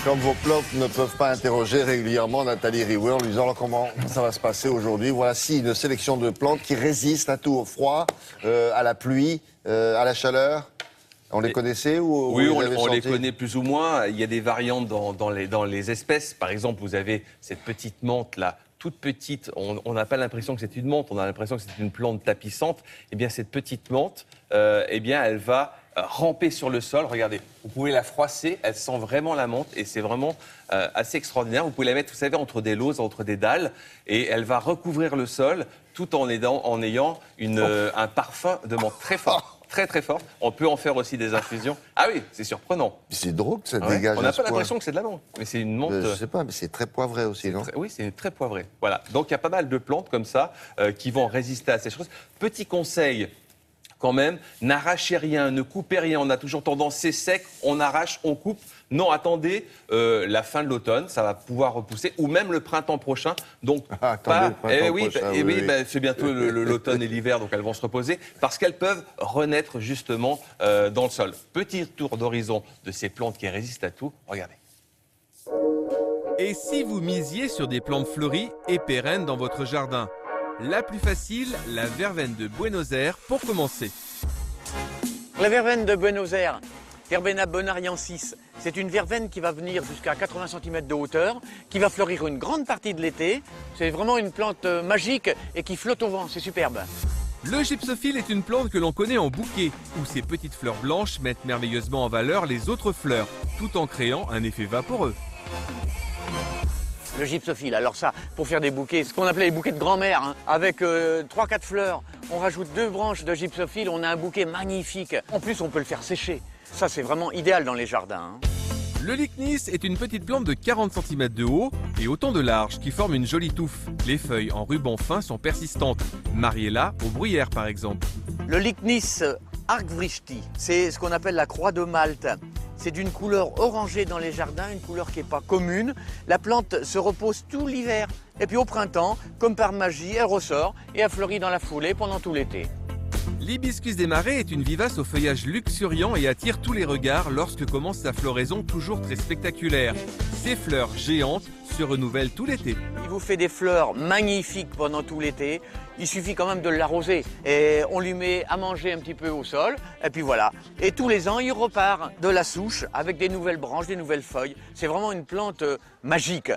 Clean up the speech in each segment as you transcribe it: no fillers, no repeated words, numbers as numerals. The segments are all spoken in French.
Comme vos profs ne peuvent pas interroger régulièrement Nathalie Riouet en lui disant alors comment ça va se passer aujourd'hui. Voici une sélection de plantes qui résistent à tout, au froid, à la pluie, à la chaleur. On les connaissait ou Oui, vous les on les senti connaît plus ou moins. Il y a des variantes dans les espèces. Par exemple, vous avez cette petite menthe là, toute petite. On n'a pas l'impression que c'est une menthe, on a l'impression que c'est une plante tapissante. Eh bien, cette petite menthe, eh bien, elle va ramper sur le sol. Regardez, vous pouvez la froisser, elle sent vraiment la menthe et c'est vraiment assez extraordinaire. Vous pouvez la mettre, vous savez, entre des lauses, entre des dalles et elle va recouvrir le sol tout en ayant un parfum de menthe très fort. Très très fort. On peut en faire aussi des infusions. Ah oui, c'est surprenant. C'est drôle que ça Ouais. dégage. On n'a pas l'impression que c'est de la menthe, mais c'est une menthe. Je sais pas, mais c'est très poivré aussi, non? Oui, c'est très poivré. Voilà. Donc il y a pas mal de plantes comme ça qui vont résister à ces choses. Petit conseil. Quand même, n'arrachez rien, ne coupez rien. On a toujours tendance, c'est sec, on arrache, on coupe. Non, attendez la fin de l'automne, ça va pouvoir repousser, ou même le printemps prochain. Donc, attendez le printemps prochain, oui. c'est bientôt l'automne et l'hiver, donc elles vont se reposer, parce qu'elles peuvent renaître justement dans le sol. Petit tour d'horizon de ces plantes qui résistent à tout. Regardez. Et si vous misiez sur des plantes fleuries et pérennes dans votre jardin? La plus facile, la verveine de Buenos Aires pour commencer. La verveine de Buenos Aires, Verbena bonariensis, c'est une verveine qui va venir jusqu'à 80 cm de hauteur, qui va fleurir une grande partie de l'été. C'est vraiment une plante magique et qui flotte au vent, c'est superbe. Le gypsophile est une plante que l'on connaît en bouquet, où ses petites fleurs blanches mettent merveilleusement en valeur les autres fleurs, tout en créant un effet vaporeux. Le gypsophile, alors ça, pour faire des bouquets, ce qu'on appelait les bouquets de grand-mère, hein, avec 3-4 fleurs, on rajoute 2 branches de gypsophile, on a un bouquet magnifique. En plus, on peut le faire sécher. Ça, c'est vraiment idéal dans les jardins. Hein. Le lychnis est une petite plante de 40 cm de haut et autant de large qui forme une jolie touffe. Les feuilles en ruban fin sont persistantes. Mariez-la aux bruyères par exemple. Le lychnis argvrishti, c'est ce qu'on appelle la croix de Malte. C'est d'une couleur orangée dans les jardins, une couleur qui n'est pas commune. La plante se repose tout l'hiver. Et puis au printemps, comme par magie, elle ressort et elle fleurit dans la foulée pendant tout l'été. L'hibiscus des marais est une vivace au feuillage luxuriant et attire tous les regards lorsque commence sa floraison toujours très spectaculaire. Ses fleurs géantes se renouvellent tout l'été. Il vous fait des fleurs magnifiques pendant tout l'été. Il suffit quand même de l'arroser. Et on lui met à manger un petit peu au sol. Et puis voilà. Et tous les ans, il repart de la souche avec des nouvelles branches, des nouvelles feuilles. C'est vraiment une plante magique.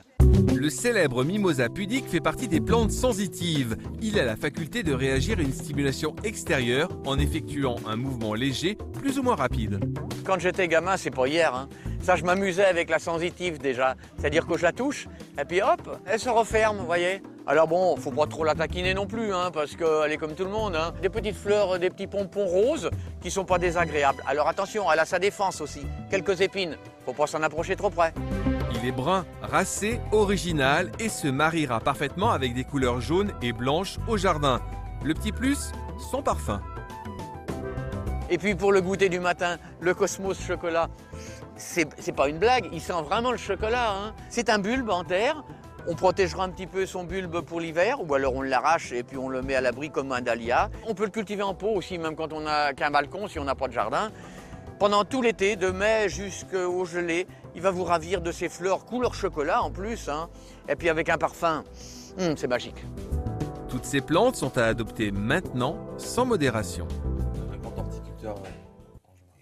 Le célèbre mimosa pudique fait partie des plantes sensitives. Il a la faculté de réagir à une stimulation extérieure en effectuant un mouvement léger, plus ou moins rapide. Quand j'étais gamin, c'est pas hier, hein. Ça, je m'amusais avec la sensitive déjà. C'est-à-dire que je la touche, et puis hop, elle se referme, vous voyez. Alors bon, faut pas trop la taquiner non plus, hein, parce qu'elle est comme tout le monde. Hein. Des petites fleurs, des petits pompons roses qui sont pas désagréables. Alors attention, elle a sa défense aussi. Quelques épines, faut pas s'en approcher trop près. Il est brun, racé, original et se mariera parfaitement avec des couleurs jaunes et blanches au jardin. Le petit plus, son parfum. Et puis pour le goûter du matin, le Cosmos chocolat, c'est pas une blague, il sent vraiment le chocolat. Hein. C'est un bulbe en terre, on protégera un petit peu son bulbe pour l'hiver, ou alors on l'arrache et puis on le met à l'abri comme un dahlia. On peut le cultiver en pot aussi, même quand on n'a qu'un balcon, si on n'a pas de jardin. Pendant tout l'été, de mai jusqu'au gelé, il va vous ravir de ses fleurs couleur chocolat en plus. Hein. Et puis avec un parfum, c'est magique. Toutes ces plantes sont à adopter maintenant, sans modération. Un grand horticulteur.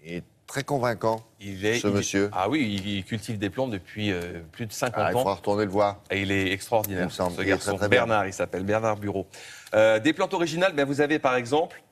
Il est très convaincant, ce Il monsieur. Ah oui, il cultive des plantes depuis plus de 50 Il faudra ans. retourner le voir. Et il est extraordinaire, Il me semble. ce Il est garçon. très, très bien. Bernard, il s'appelle Bernard Bureau. Des plantes originales, ben vous avez par exemple,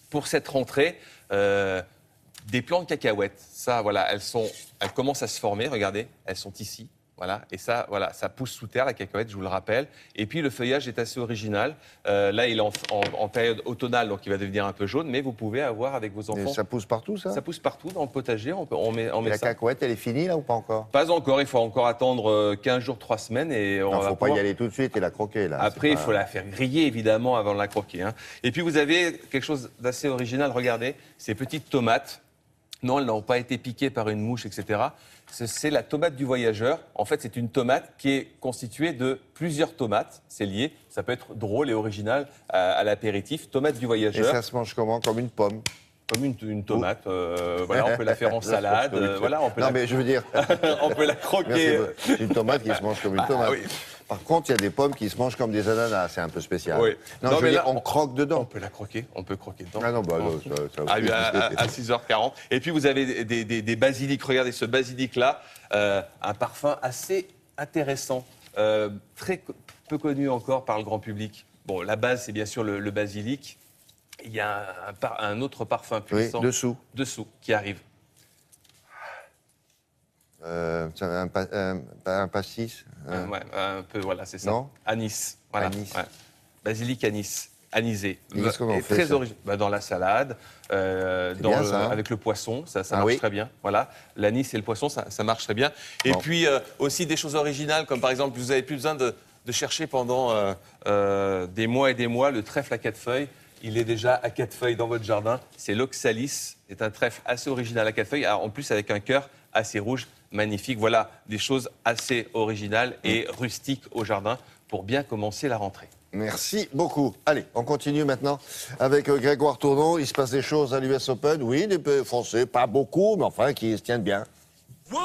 pour cette rentrée, des plantes cacahuètes. Ça, voilà, elles commencent à se former, regardez, elles sont ici. Voilà, et ça, voilà, ça pousse sous terre, la cacahuète, je vous le rappelle. Et puis, le feuillage est assez original. Là, il est en période automnale, donc il va devenir un peu jaune, mais vous pouvez avoir avec vos enfants... Et ça pousse partout, ça? Ça pousse partout, dans le potager, on met La ça. cacahuète, elle est finie, là, ou pas encore? Pas encore, il faut encore attendre 15 jours, 3 semaines. Et on Non, va faut pas pouvoir... y aller tout de suite et la croquer, là. Après, il C'est faut la faire griller, évidemment, avant de la croquer. Hein. Et puis, vous avez quelque chose d'assez original, regardez, ces petites tomates. Non, elles n'ont pas été piquées par une mouche, etc. C'est la tomate du voyageur. En fait, c'est une tomate qui est constituée de plusieurs tomates. C'est lié. Ça peut être drôle et original à l'apéritif. Tomate du Et voyageur. ça se mange comment? Comme une pomme? Comme une tomate, voilà, on peut la faire en salade, voilà, on peut Non, mais je veux dire, on peut la croquer. c'est une tomate qui se mange comme une tomate. oui. Par contre, il y a des pommes qui se mangent comme des ananas, c'est un peu spécial. Oui. Non, Non, je veux mais dire, là, on croque On dedans. peut la croquer, on peut croquer dedans. Ah non, bah non, À 6h40. Et puis vous avez des basiliques. Regardez ce basilic-là, un parfum assez intéressant, très peu connu encore par le grand public. Bon, la base, c'est bien sûr le basilic. Il y a un autre parfum Oui, puissant dessous. qui arrive. C'est un pastis. Ouais, un peu, voilà, c'est ça. Non. Anis. Voilà. Anis. Ouais. Basilic anis. Anisé. Et qu'est-ce qu'on en Et fait, très ça original. Dans la salade, bien, ça, hein. avec le poisson, ça Ah marche oui. très bien. Voilà. L'anis et le poisson, ça marche très bien. Et Bon. puis aussi des choses originales, comme par exemple, vous n'avez plus besoin de chercher pendant des mois et des mois le trèfle à 4 feuilles. Il est déjà à 4 feuilles dans votre jardin. C'est l'oxalis. C'est un trèfle assez original à 4 feuilles. En plus, avec un cœur assez rouge, magnifique. Voilà, des choses assez originales et rustiques au jardin pour bien commencer la rentrée. Merci beaucoup. Allez, on continue maintenant avec Grégoire Tournon. Il se passe des choses à l'US Open. Oui, des Français, pas beaucoup, mais enfin, qui se tiennent bien. One